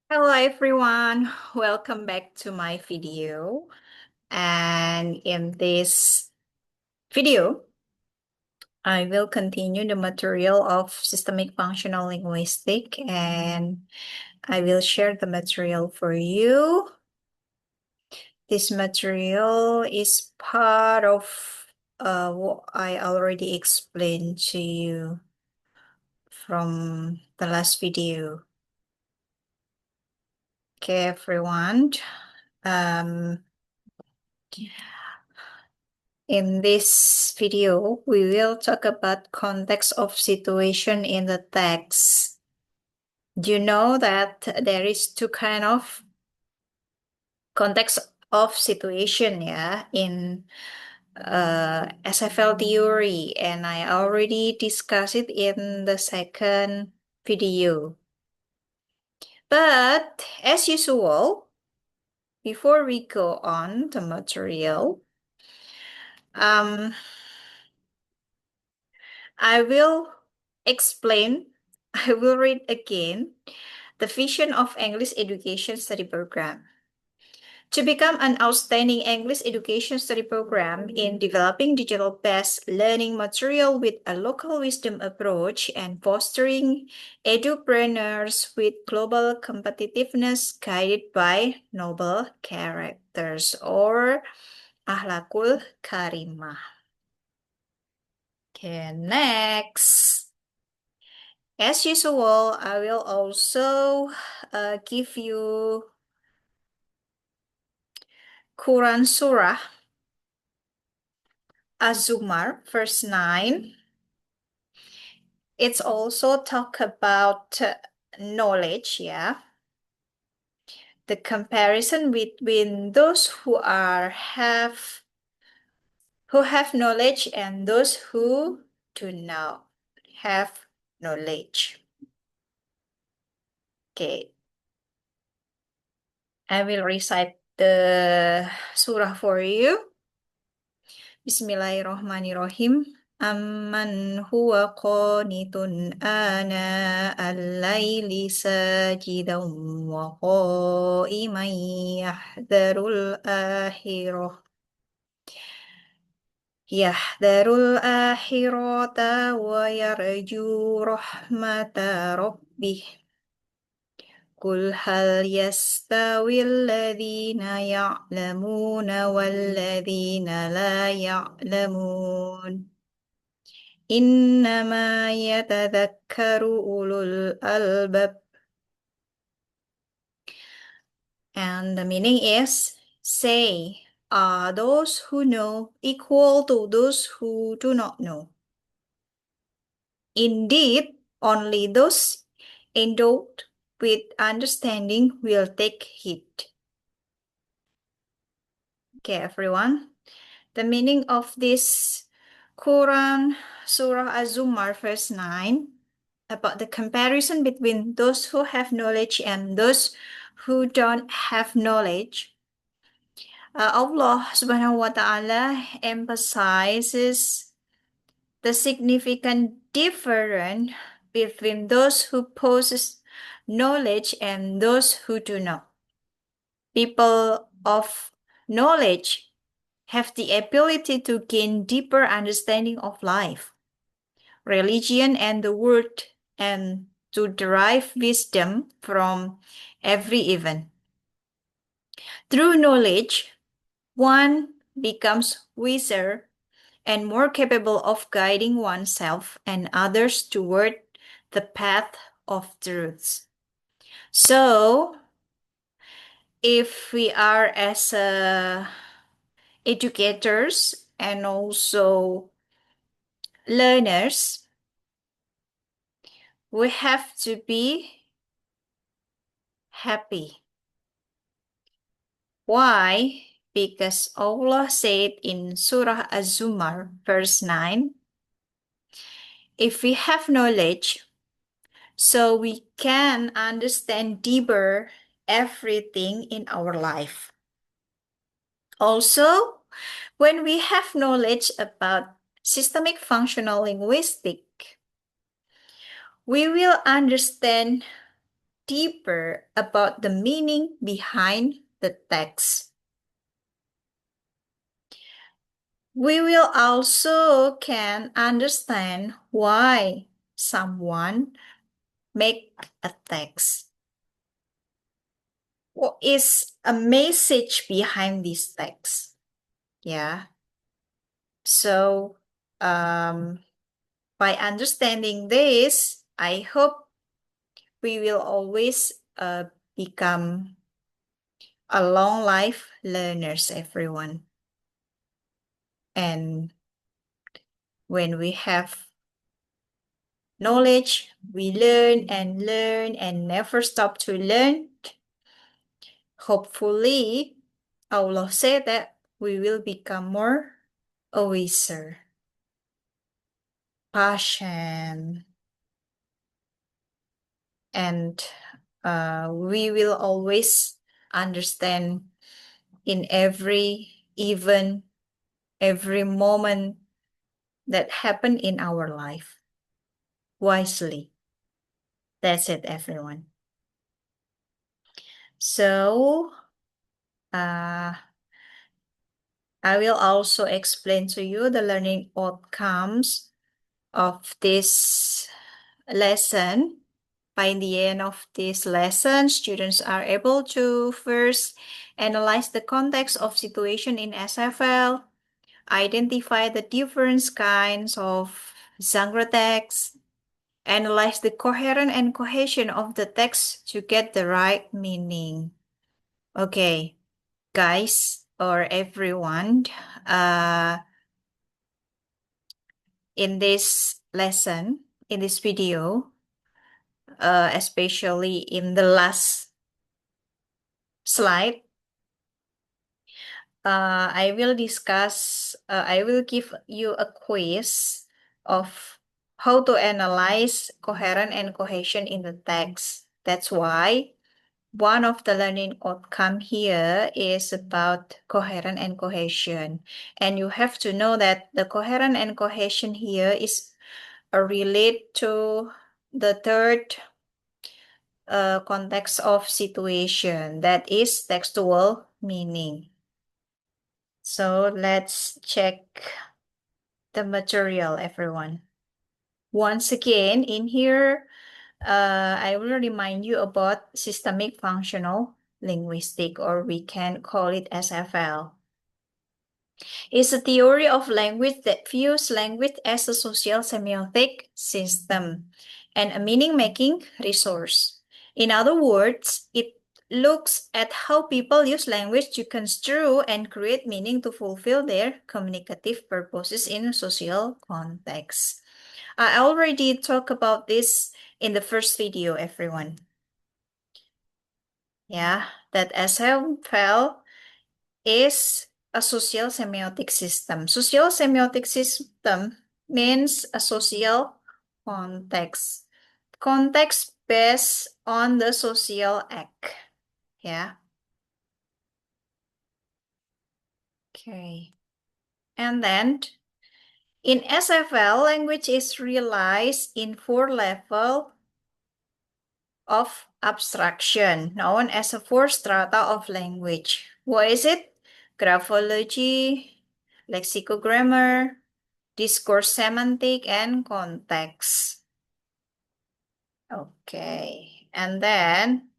Hello everyone, welcome back to my video. And in this video, I will continue the material of systemic functional linguistics, and I will share the material for you. This material is part of what I already explained to you from the last video. Okay, everyone. In this video, we will talk about context of situation in the text. Do you know that there is two kind of context of situation, in SFL theory, and I already discussed it in the second video. But as usual, before we go on the material, I will explain, I will read again the vision of English Education Study Program. To become an outstanding English education study program in developing digital-based learning material with a local wisdom approach and fostering edupreneurs with global competitiveness guided by noble characters or akhlakul karimah. Okay, next. As usual, I will also give you Quran Surah Az-Zumar, verse 9. It's also talk about knowledge, the comparison between those who have knowledge and those who do not have knowledge. Okay, I will recite the surah for you. Bismillahirrahmanirrahim. Amman huwa qanitun ana al-laili sajidan wa qa'iman yahdharul akhirah. Yahdharul akhirata wa yarju rahmata rabbih. Qul hal yastawil ladhina ya'lamuna wal ladhina la ya'lamun. Innama yatadhakkaru ulul albab. And the meaning is, say, are those who know equal to those who do not know? Indeed, only those endowed with understanding will take heed. Okay, everyone. The meaning of this Quran Surah Az-Zumar verse 9 about the comparison between those who have knowledge and those who don't have knowledge. Allah subhanahu wa ta'ala emphasizes the significant difference between those who possess knowledge and those who do not. People of knowledge have the ability to gain deeper understanding of life, religion, and the world, and to derive wisdom from every event. Through knowledge, one becomes wiser and more capable of guiding oneself and others toward the path of truth. So, if we are as educators and also learners, we have to be happy. Why? Because Allah said in Surah Az-Zumar, verse 9, if we have knowledge, so we can understand deeper everything in our life. Also, when we have knowledge about systemic functional linguistics, we will understand deeper about the meaning behind the text. We will also can understand why someone make a text. What is a message behind this text? Yeah. So, by understanding this, I hope we will always become a long life learners, everyone. And when we have knowledge, we learn and never stop to learn. Hopefully, Allah said that we will become more wiser, patient, and we will always understand in every event, every moment that happen in our life wisely. That's it, everyone. So, I will also explain to you the learning outcomes of this lesson. By the end of this lesson, students are able to first analyze the context of situation in SFL, identify the different kinds of genre text, analyze the coherence and cohesion of the text to get the right meaning. Okay, guys or everyone, in this lesson, in this video, especially in the last slide, I will give you a quiz of how to analyze coherence and cohesion in the text. That's why one of the learning outcome here is about coherence and cohesion. And you have to know that the coherence and cohesion here is relate to the third context of situation, that is textual meaning. So let's check the material, everyone. Once again, in here, I will remind you about systemic functional linguistic, or we can call it SFL. It's a theory of language that views language as a social semiotic system and a meaning-making resource. In other words, it looks at how people use language to construe and create meaning to fulfill their communicative purposes in a social context. I already talked about this in the first video, everyone. Yeah, that SFL is a social semiotic system. Social semiotic system means a social context. Context based on the social act. Yeah. Okay. And then in SFL, language is realized in 4 levels of abstraction, known as a 4 strata of language. What is it? Graphology, lexicogrammar, discourse semantic, and context. Okay, and then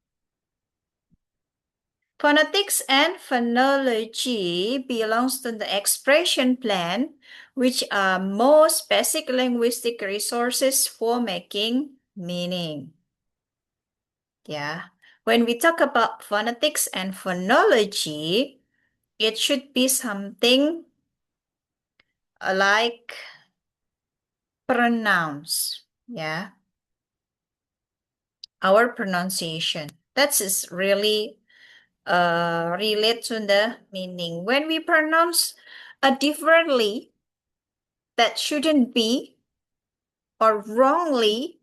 phonetics and phonology belongs to the expression plan, which are most basic linguistic resources for making meaning. Yeah, when we talk about phonetics and phonology, it should be something like pronouns. Yeah, our pronunciation. That is really relate to the meaning. When we pronounce differently, that shouldn't be, or wrongly,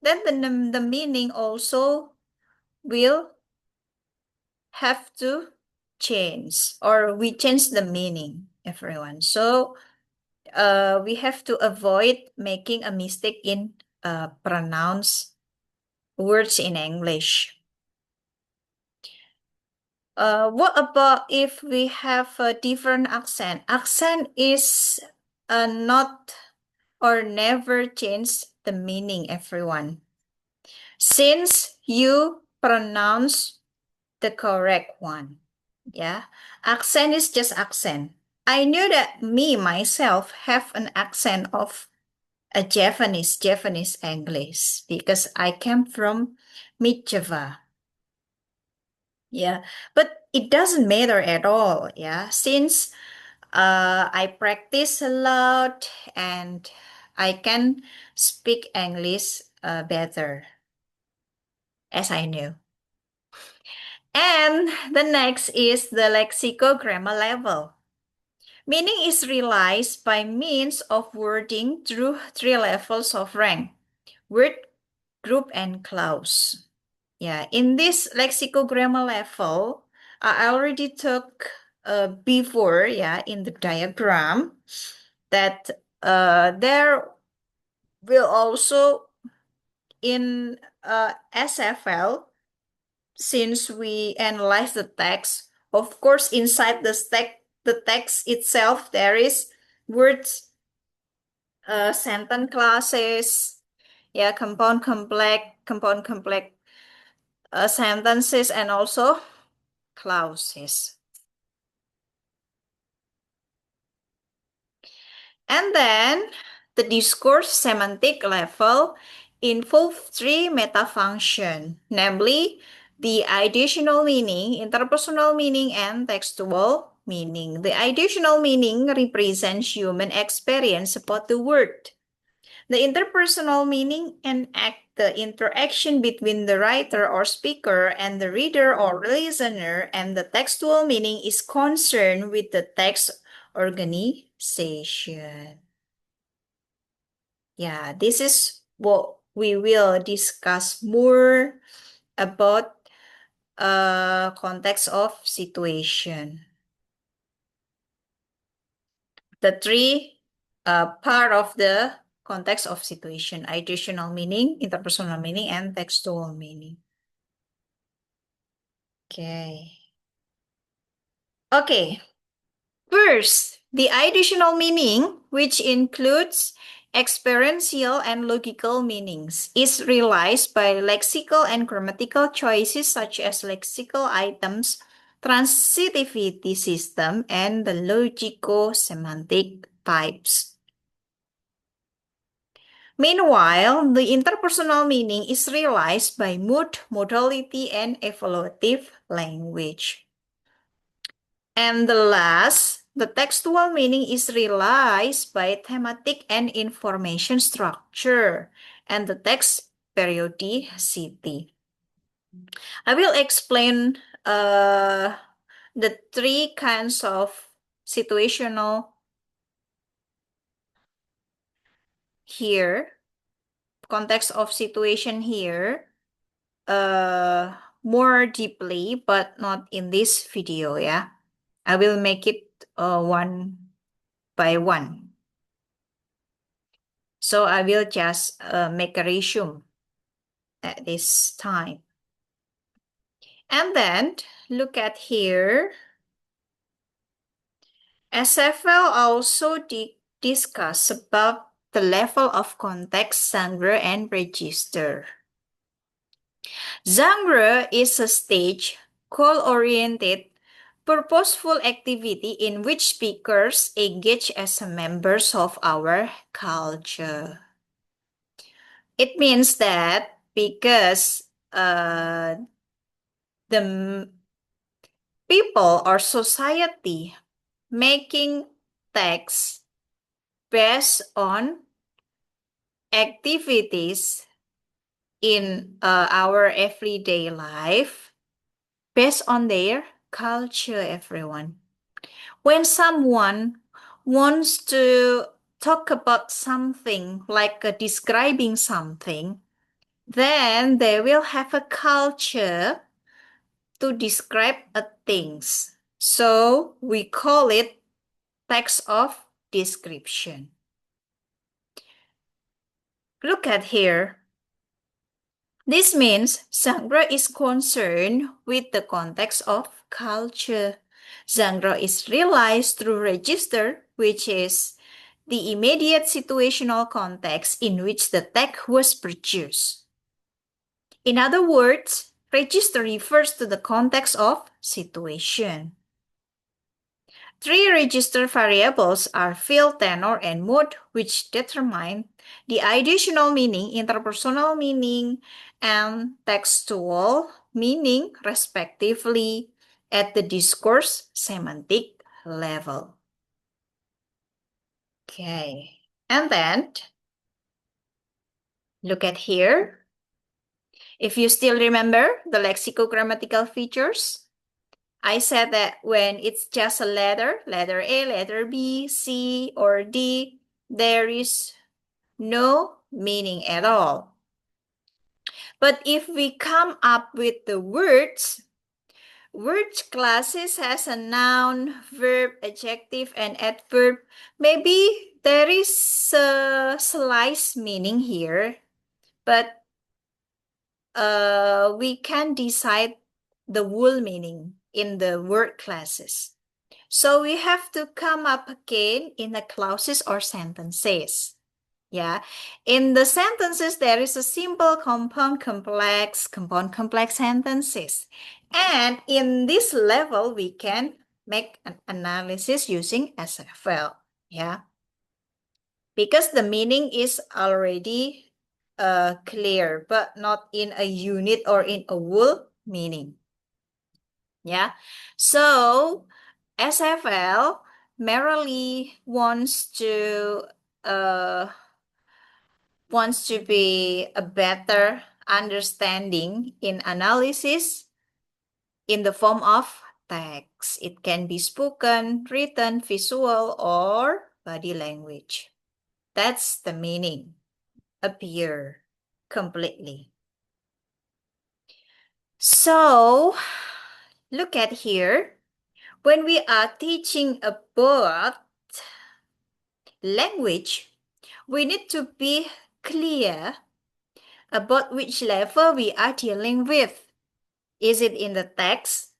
then the meaning also will have to change, or we change the meaning, everyone. So we have to avoid making a mistake in pronounce words in English. What about if we have a different accent? Accent is not or never change the meaning, everyone. Since you pronounce the correct one. Yeah, accent is just accent. I knew that me myself have an accent of a Japanese English because I came from Mid Java. Yeah, but it doesn't matter at all. Yeah, since I practice a lot and I can speak English better as I knew. And the next is the lexicographer level. Meaning is realized by means of wording through three levels of rank: word, group, and clause. Yeah, in this lexicographer level, I already took before, yeah, in the diagram that there will also in SFL, since we analyze the text, of course, inside the text itself, there is words, sentence classes, yeah, compound complex sentences, and also clauses. And then the discourse semantic level involves three meta functions, namely the additional meaning, interpersonal meaning, and textual meaning. The additional meaning represents human experience about the word. The interpersonal meaning enact the interaction between the writer or speaker and the reader or listener, and the textual meaning is concerned with the text organization. Yeah, this is what we will discuss more about context of situation. The three part of the context of situation: additional meaning, interpersonal meaning, and textual meaning. Okay. Okay. First, the additional meaning, which includes experiential and logical meanings, is realized by lexical and grammatical choices such as lexical items, transitivity system, and the logico-semantic types. Meanwhile, the interpersonal meaning is realized by mood, modality, and evaluative language. And the last, the textual meaning is realized by thematic and information structure and the text periodicity. I will explain the three kinds of situational here, context of situation here, more deeply, but not in this video, yeah. I will make it one by one. So I will just make a resume at this time. And then look at here. SFL also discuss about the level of context, genre, and register. Genre is a stage, goal-oriented, purposeful activity in which speakers engage as members of our culture. It means that because the people or society making text based on activities in our everyday life, based on their culture, everyone. When someone wants to talk about something, like describing something, then they will have a culture to describe things. So we call it text of description. Look at here. This means genre is concerned with the context of culture. Genre is realized through register, which is the immediate situational context in which the text was produced. In other words, register refers to the context of situation. Three register variables are field, tenor, and mood, which determine the ideational meaning, interpersonal meaning, and textual meaning, respectively, at the discourse semantic level. Okay, and then look at here. If you still remember the lexicogrammatical features, I said that when it's just a letter A, letter B, C, or D, there is no meaning at all. But if we come up with the words classes has a noun, verb, adjective, and adverb, maybe there is a slice meaning here, but we can decide the whole meaning in the word classes. So we have to come up again in the clauses or sentences. Yeah, in the sentences, there is a simple, compound, complex sentences. And in this level, we can make an analysis using SFL. Yeah, because the meaning is already clear, but not in a unit or in a whole meaning. Yeah, so SFL merely uh, wants to be a better understanding in analysis in the form of text. It can be spoken, written, visual, or body language. That's the meaning. Appear completely. So, look at here. When we are teaching about language, we need to be clear about which level we are dealing with. Is it in the text,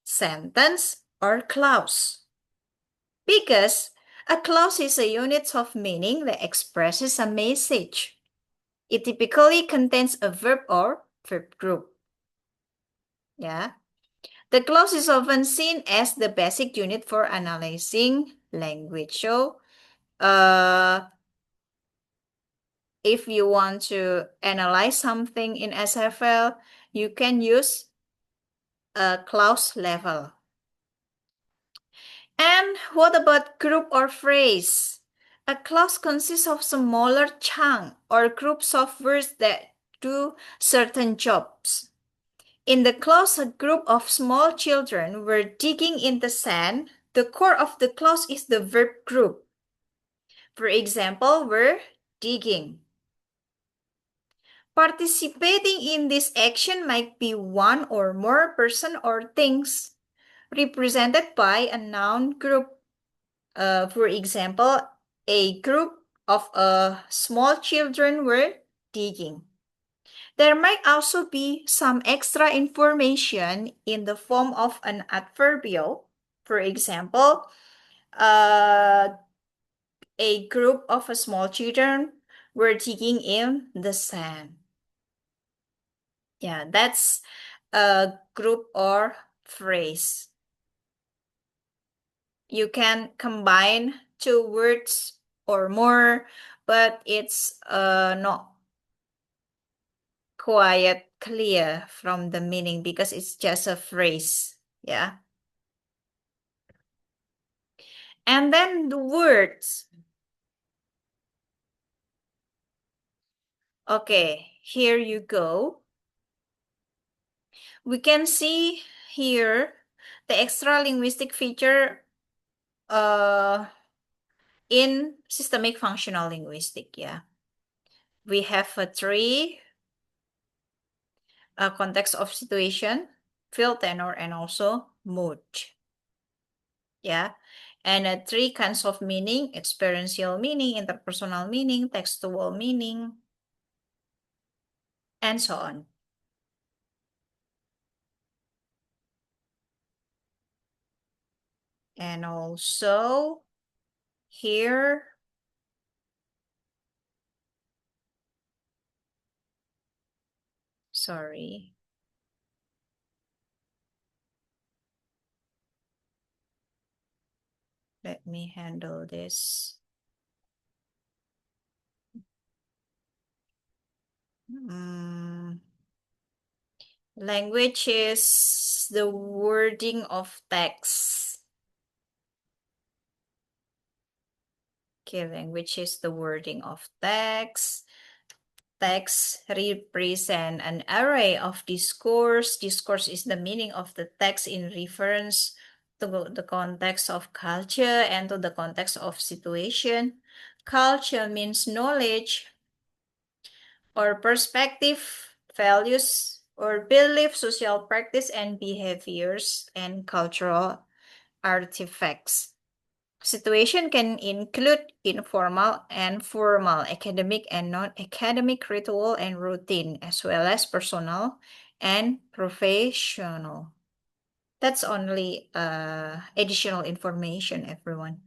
sentence, or clause? Because a clause is a unit of meaning that expresses a message. It typically contains a verb or verb group. Yeah. The clause is often seen as the basic unit for analyzing language. So, if you want to analyze something in SFL, you can use a clause level. And what about group or phrase? A clause consists of smaller chunk or groups of words that do certain jobs. In the clause, a group of small children were digging in the sand. The core of the clause is the verb group. For example, we're digging. Participating in this action might be one or more person or things, represented by a noun group. For example, a group of small children were digging. There might also be some extra information in the form of an adverbial. For example, a group of small children were digging in the sand. Yeah, that's a group or phrase. You can combine two words or more, but it's not quite clear from the meaning because it's just a phrase. Yeah. And then the words. Okay, here you go. We can see here the extra linguistic feature in systemic functional linguistic. Yeah. We have a three context of situation, field, tenor, and also mood. Yeah. And three kinds of meaning: experiential meaning, interpersonal meaning, textual meaning, and so on. And also here, sorry. Let me handle this. Language is the wording of text. Okay, language is the wording of text. Text represent an array of discourse. Discourse is the meaning of the text in reference to the context of culture and to the context of situation. Culture means knowledge or perspective, values or belief, social practice and behaviors, and cultural artifacts. Situation can include informal and formal, academic and non-academic ritual and routine, as well as personal and professional. That's only additional information, everyone.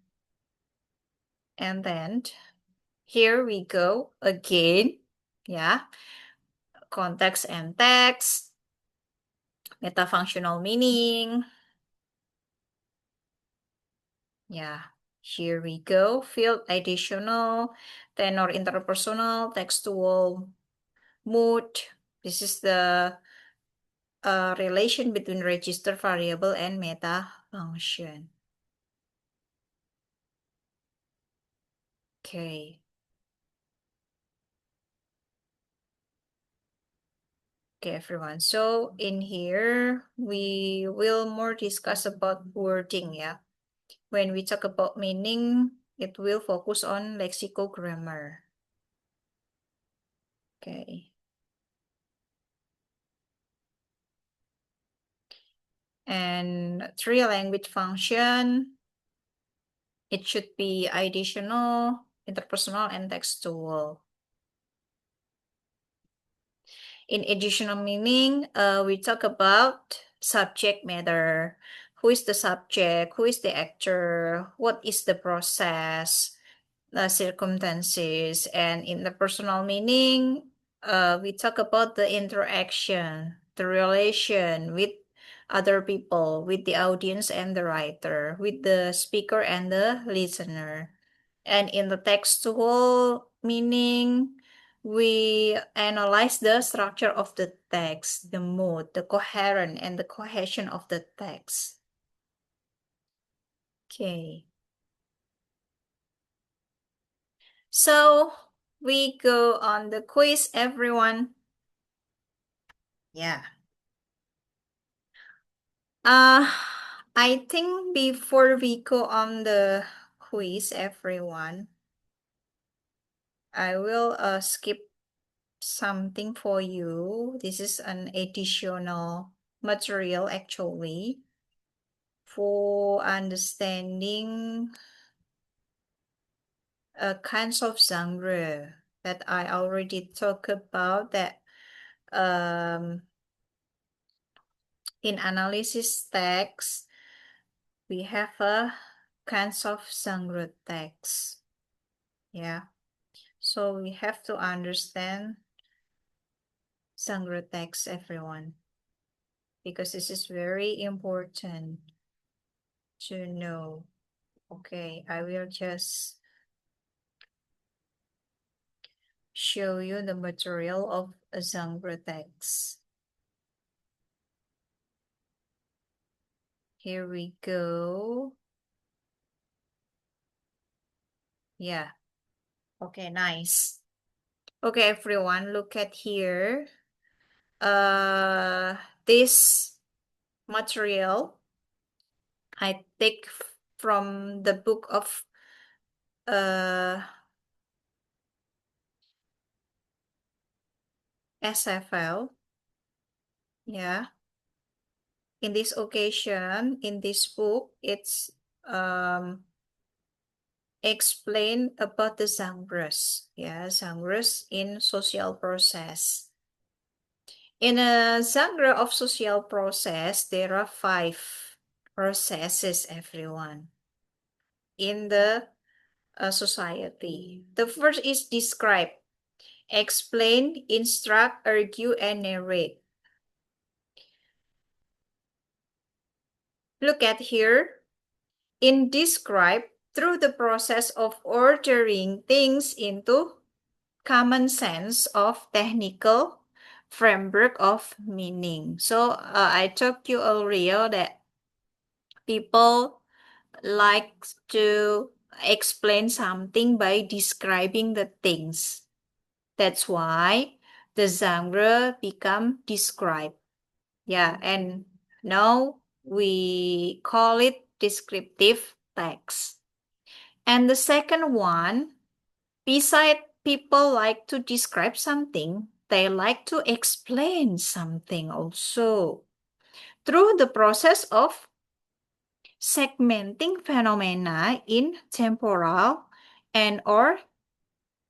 And then here we go again. Yeah, context and text, metafunctional meaning. Yeah, here we go. Field additional, tenor interpersonal, textual, mood. This is the relation between register variable and meta function. Okay. Okay, everyone. So in here, we will more discuss about wording, yeah. When we talk about meaning, it will focus on lexicogrammar. Okay. And three language function, it should be additional, interpersonal, and textual. In additional meaning, we talk about subject matter. Who is the subject? Who is the actor? What is the process? The circumstances. And in the personal meaning, we talk about the interaction, the relation with other people, with the audience and the writer, with the speaker and the listener. And in the textual meaning, we analyze the structure of the text, the mood, the coherence, and the cohesion of the text. Okay. So we go on the quiz, everyone. Yeah. Uh, I think before we go on the quiz, everyone, I will skip something for you. This is an additional material actually for understanding kinds of genre that I already talked about that in analysis text we have a kinds of genre text. Yeah. So we have to understand genre text, everyone, because this is very important to know. Okay, I will just show you the material of a genre text. Here we go. Yeah. Okay, nice. Okay, everyone, look at here. This material I take from the book of SFL. Yeah. In this occasion, in this book, it's explain about the genres. Yeah, genres in social process. In a genre of social process, there are five processes, everyone, in the society. The first is describe, explain, instruct, argue, and narrate. Look at here. In describe, through the process of ordering things into common sense of technical framework of meaning. So I told you earlier that people like to explain something by describing the things. That's why the genre become describe. Yeah, and now we call it descriptive text. And the second one, beside people like to describe something, they like to explain something also through the process of segmenting phenomena in temporal and or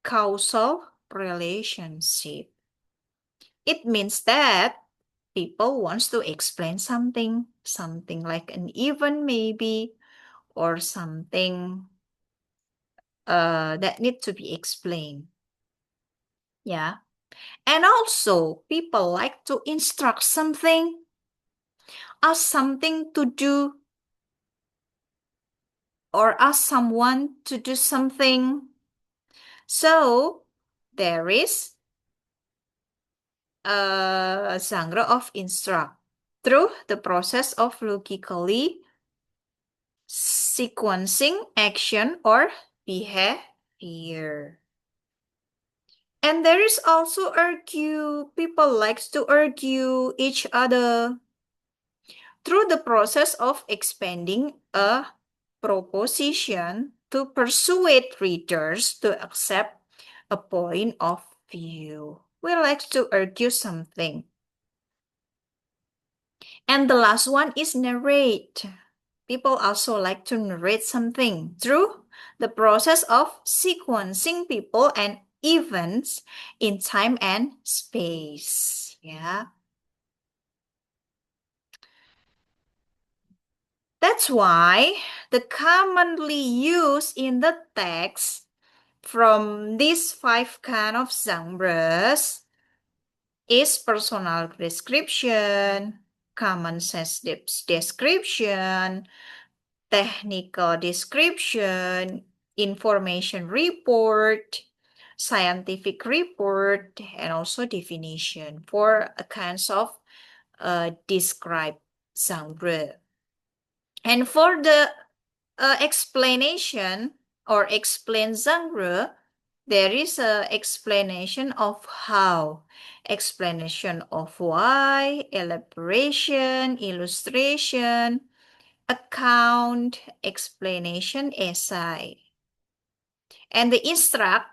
causal relationship. It means that people wants to explain something like an event maybe, or something that need to be explained. Yeah. And also people like to instruct something, ask something to do, or ask someone to do something. So there is a genre of instruct through the process of logically sequencing action or behavior. And there is also argue. People likes to argue each other through the process of expanding a proposition to persuade readers to accept a point of view. We like to argue something. And the last one is narrate. People also like to narrate something through the process of sequencing people and events in time and space. Yeah. That's why the commonly used in the text from these five kind of genres is personal description, common sense description, technical description, information report, scientific report, and also definition for a kinds of describe genre. And for the explanation or explain genre, there is a explanation of how, explanation of why, elaboration, illustration, account, explanation, essay. And the instruct,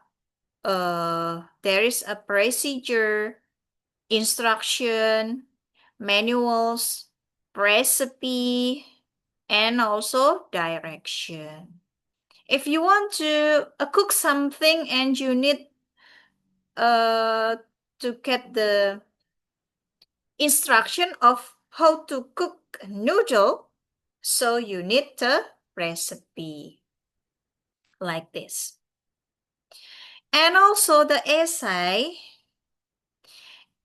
there is a procedure, instruction, manuals, recipe, and also direction. If you want to cook something and you need to get the instruction of how to cook noodle, so you need the recipe like this. And also the essay,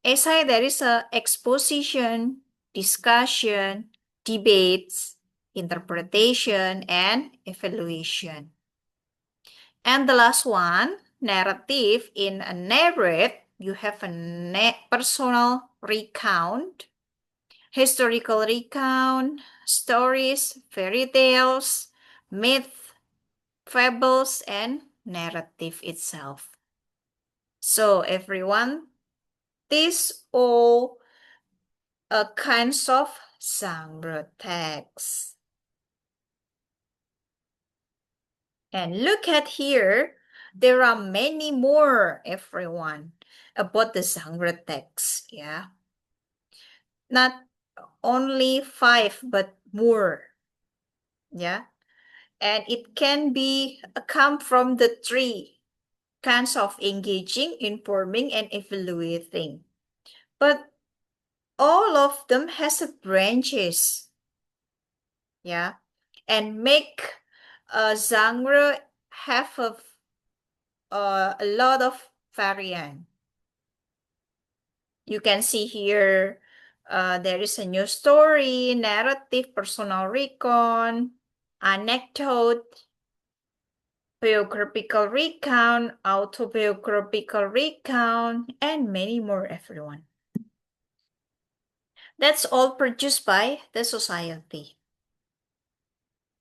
there is a exposition, discussion, debates, interpretation, and evaluation. And the last one, narrative. In a narrate, you have a personal recount, historical recount, stories, fairy tales, myth, fables, and narrative itself. So everyone, these all kinds of genre text. And look at here, there are many more, everyone, about the genre text, yeah. Not only 5, but more, yeah. And it can be come from the 3 kinds of engaging, informing, and evaluating. But all of them has a branches. yeah, and make a genre have a lot of variant. You can see here there is a news story, narrative, personal recon, anecdote, biographical recount, autobiographical recount, and many more, everyone. That's all produced by the society.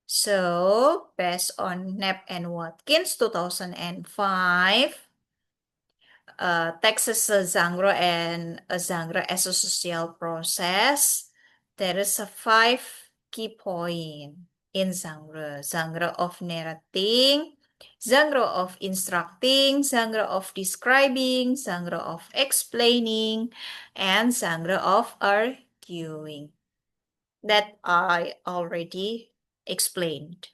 So, based on Knapp and Watkins 2005, text as a genre and a genre as a social process, there is a 5 key point in genre. Genre of narrating, genre of instructing, genre of describing, genre of explaining, and genre of arguing. That I already explained.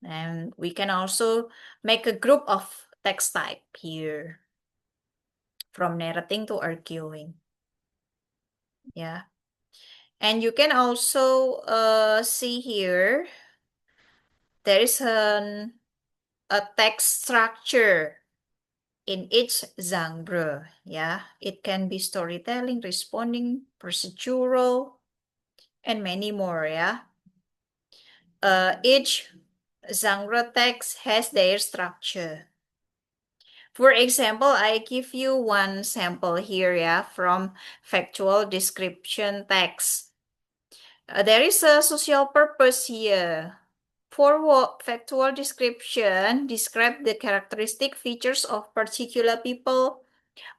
And we can also make a group of text type here, from narrating to arguing. Yeah. And you can also see here, there is a text structure in each genre. Yeah. It can be storytelling, responding, procedural, and many more. Yeah. Each genre text has their structure. For example, I give you one sample here, yeah, from factual description text. There is a social purpose here. For factual description, describe the characteristic features of particular people,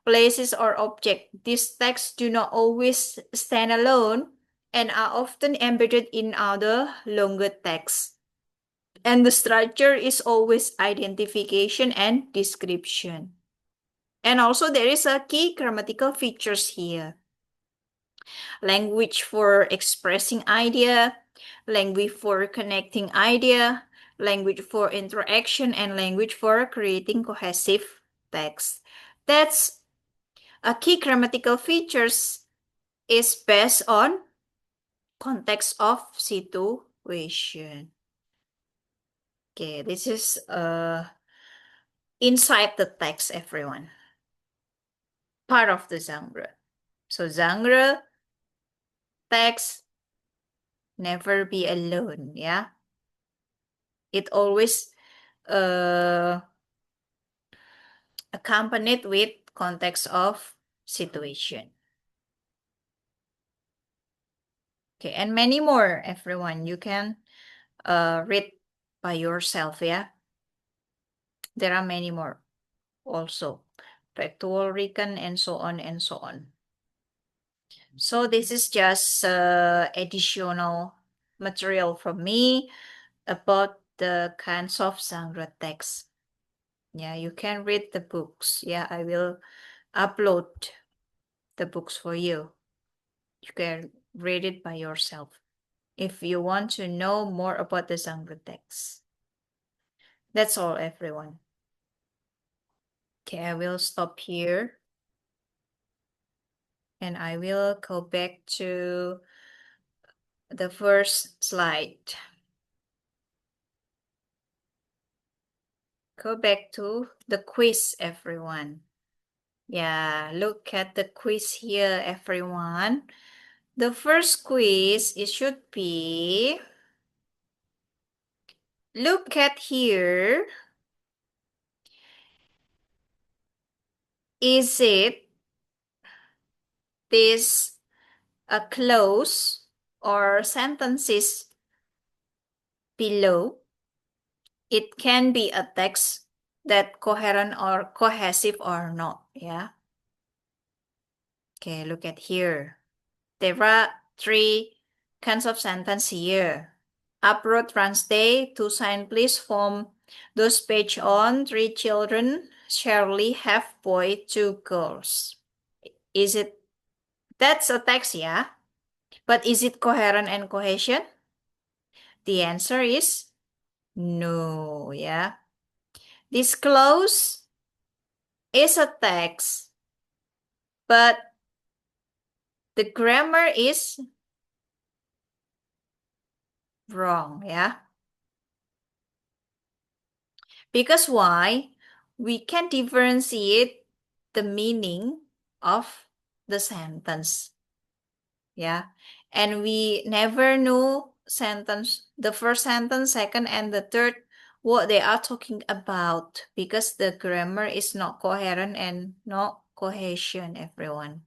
places, or object. These texts do not always stand alone and are often embedded in other longer texts. And the structure is always identification and description. And also there is a key grammatical features here. Language for expressing idea, language for connecting idea, language for interaction, and language for creating cohesive text. That's a key grammatical features is based on context of situation. Okay, this is inside the text, everyone. Part of the genre. So genre, text, never be alone, yeah? It always accompanied with context of situation. Okay, and many more, everyone. You can read by yourself, yeah? There are many more also. Factual, recon, and so on and so on. So this is just additional material from me about the kinds of genre text. Yeah, you can read the books. Yeah, I will upload the books for you. You can read it by yourself if you want to know more about the genre text. That's all, everyone. Okay, I will stop here and I will go back to the first slide. Go back to the quiz, everyone. Yeah, look at the quiz here, everyone. The first quiz, it should be, look at here. Is it this a clause or sentences below? It can be a text that coherent or cohesive or not, yeah? Okay, look at here. There are 3 kinds of sentence here. Uproad runs day, 2 sign please form those page on 3 children, Shirley have boy, 2 girls. Is it, that's a text, yeah? But is it coherent and cohesion? The answer is no, yeah? This clause is a text, but the grammar is wrong, yeah. Because why? We can differentiate the meaning of the sentence. Yeah. And we never know the first sentence, second, and the third, what they are talking about because the grammar is not coherent and not cohesion, everyone.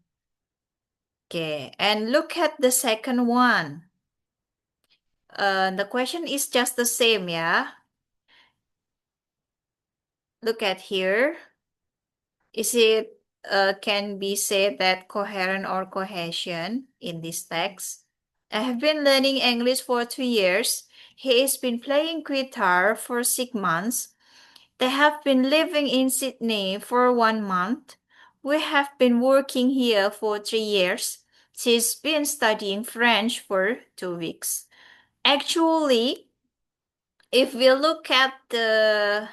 Okay. And look at the second one. The question is just the same, yeah. Look at here. Is it can be said that coherent or cohesion in this text? I have been learning English for 2 years. He has been playing guitar for 6 months. They have been living in Sydney for 1 month. We have been working here for 3 years. She's been studying French for 2 weeks. Actually, if we look at the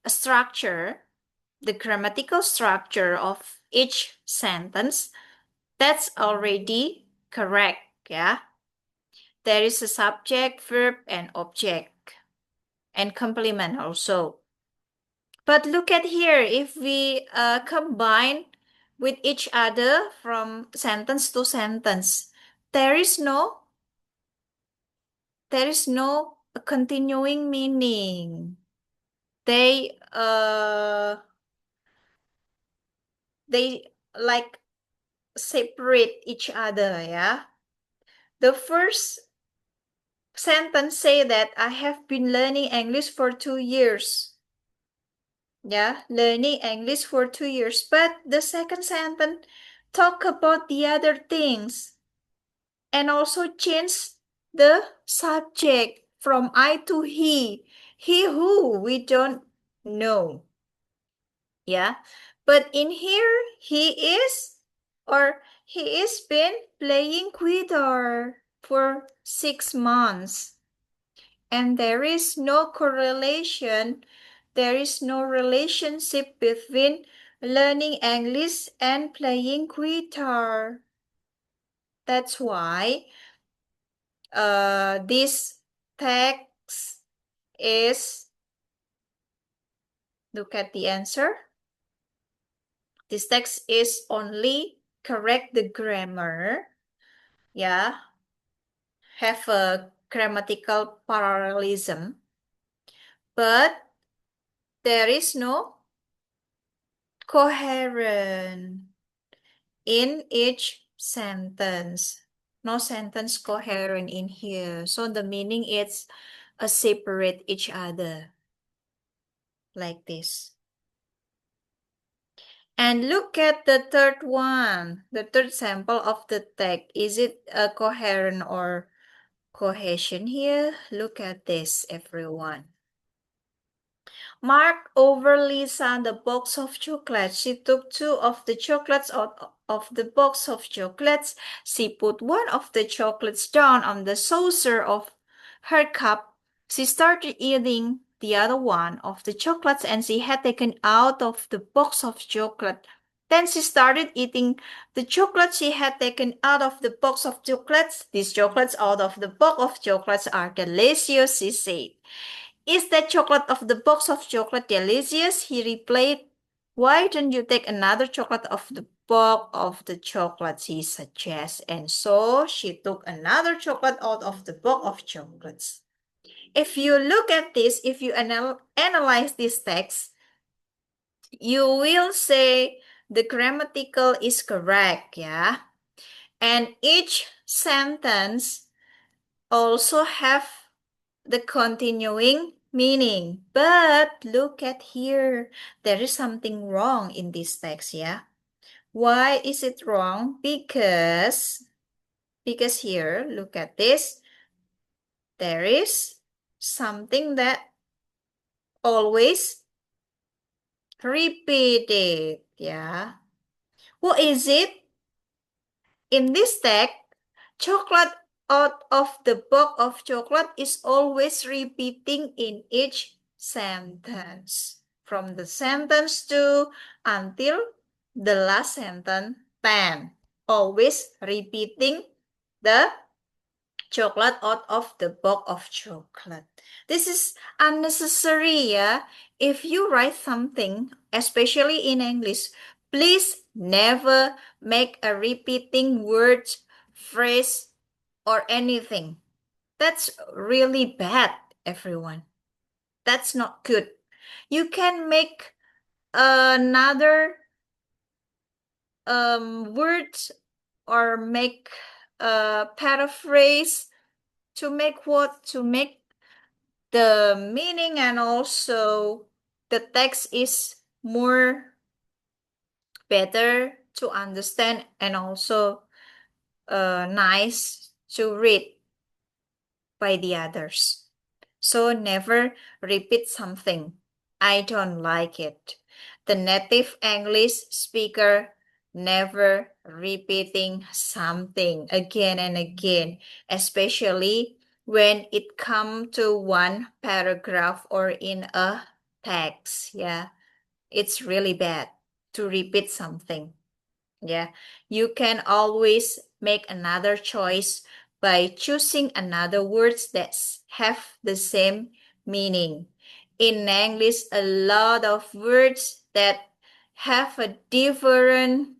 structure, the grammatical structure of each sentence, that's already correct, yeah? There is a subject, verb, and object, and complement also. But look at here, if we combine with each other from sentence to sentence, there is no continuing meaning. They like separate each other, yeah. The first sentence say that I have been learning English for 2 years. Yeah, learning English for 2 years. But the second sentence talk about the other things and also change the subject from I to he. He who we don't know. Yeah. But in here he is been playing guitar for 6 months. And there is no correlation, there is no relationship between learning English and playing guitar. That's why this text is, look at the answer. This text is only correct the grammar, yeah, have a grammatical parallelism, but there is no coherent in each sentence. No sentence coherent in here. So the meaning is a separate each other. Like this. And look at the third one. The third sample of the text. Is it a coherent or cohesion here? Look at this, everyone. Mark over Lisa the box of chocolates. She took 2 of the chocolates out of the box of chocolates. She put 1 of the chocolates down on the saucer of her cup. She started eating the other 1 of the chocolates and she had taken out of the box of chocolate. Then she started eating the chocolate she had taken out of the box of chocolates. These chocolates out of the box of chocolates are delicious, she said. Is that chocolate of the box of chocolate delicious? He replied. Why don't you take another chocolate of the box of the chocolates, he suggests. And so she took another chocolate out of the box of chocolates. If you look at this, if you analyze this text, you will say the grammatical is correct, yeah? And each sentence also have the continuing meaning. But look at here. There is something wrong in this text, yeah? Why is it wrong? Because here, look at this. There is something that always repeated, yeah? What is it? In this text, chocolate out of the box of chocolate is always repeating in each sentence. From the sentence 2 until the last sentence 10. Always repeating the chocolate out of the box of chocolate. This is unnecessary, yeah. If you write something, especially in English, please never make a repeating word, phrase, or anything. That's really bad, everyone. That's not good. You can make another words or make a paraphrase to make what? To make the meaning and also the text is more better to understand and also nice to read by the others. So never repeat something. I don't like it. The native English speaker never repeating something again and again, especially when it come to one paragraph or in a text. Yeah, it's really bad to repeat something. Yeah, you can always make another choice by choosing another words that have the same meaning. In English, a lot of words that have a different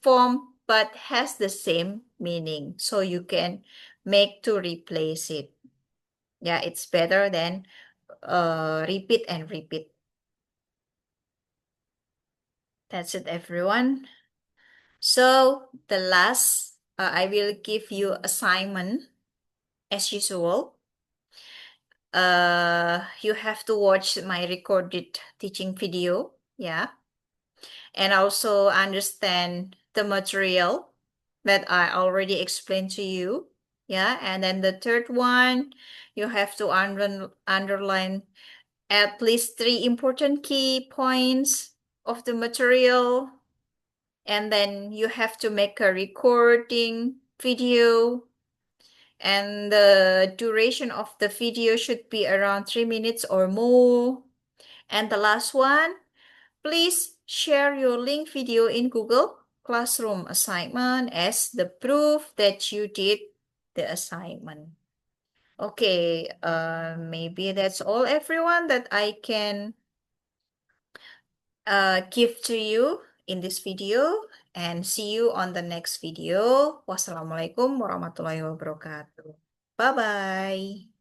form but has the same meaning. So you can make to replace it. Yeah, it's better than repeat and repeat. That's it, everyone. So the last, I will give you assignment as usual. You have to watch my recorded teaching video, yeah, and also understand the material that I already explained to you, yeah. And then the third one, you have to underline at least 3 important key points of the material. And then you have to make a recording video, and the duration of the video should be around 3 minutes or more. And the last one, please share your link video in Google Classroom assignment as the proof that you did the assignment. Okay, maybe that's all, everyone, that I can give to you in this video, and see you on the next video. Wassalamualaikum warahmatullahi wabarakatuh. Bye-bye.